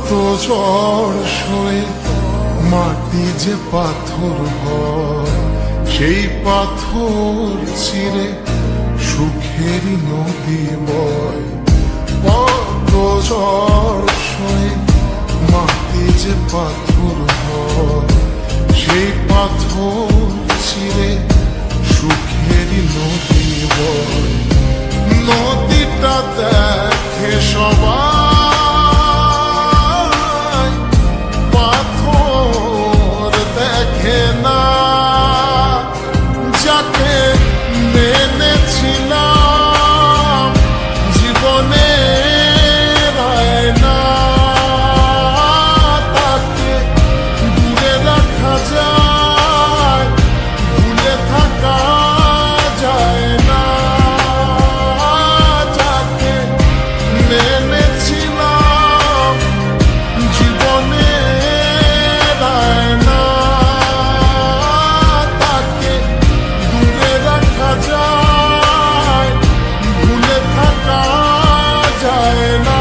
ঝড় সয়ে মাটি যে পাথর হয়, সেই পাথর চিরে সুখেরই নদী বয়। কত ঝড় সয়ে মাটি যে পাথর হয়, সেই পাথর চিরে সুখেরই নদী বয়। নদীটা দেখে সবাই, পাথর দেখে না। যাকে মেনেছিলাম জীবনে না, তাকে দূরে রাখা যায়, ভুলে থাকা যায় না। যাকে মেনেছিলাম জীবনে না, তাকে দূরে রাখা যায়, ভুলে থাকা যায় না।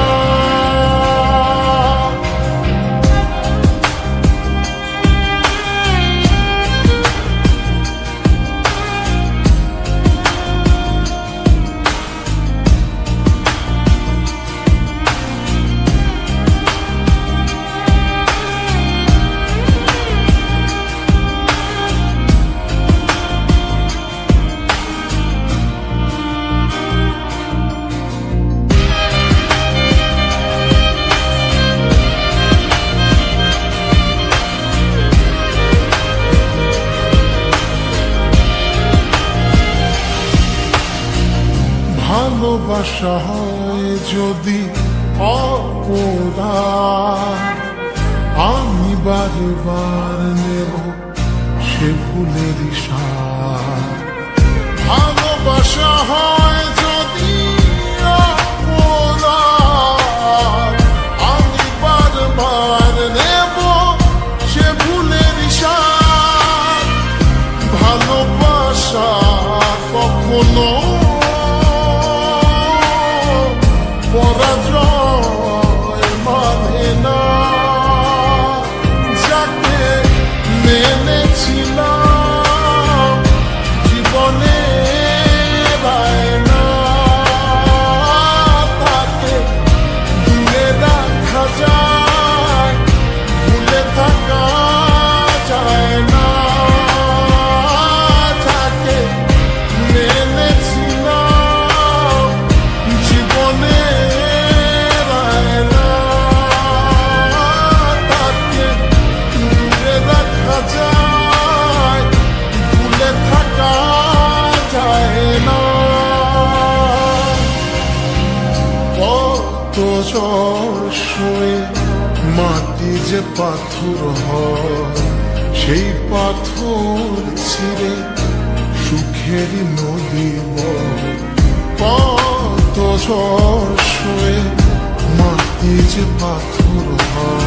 ভালোবাসা হয় যদি অপরাধ, আমি বারবার নেব সে ফুলের স্বাদ। ভালোবাসা হয় যদি অপরাধ, আমি বারবার নেব সে ফুলের স্বাদ। ভালোবাসা কখনো পরাজয় মানে না। যাকে মেনেছিলাম জীবনে না, তাকে দূরে রাখা যায়, ভুলে থাকা যায় না। যাকে মেনেছিলাম জীবনে যায়, ভুলে থাকা যায় না। কত ঝড় সয়ে মাটি যে পাথর হয়, সেই পাথর ছিঁড়ে সুখেরই নদী বয়। কত ঝড় সয়ে মাটি যে পাথর হয়,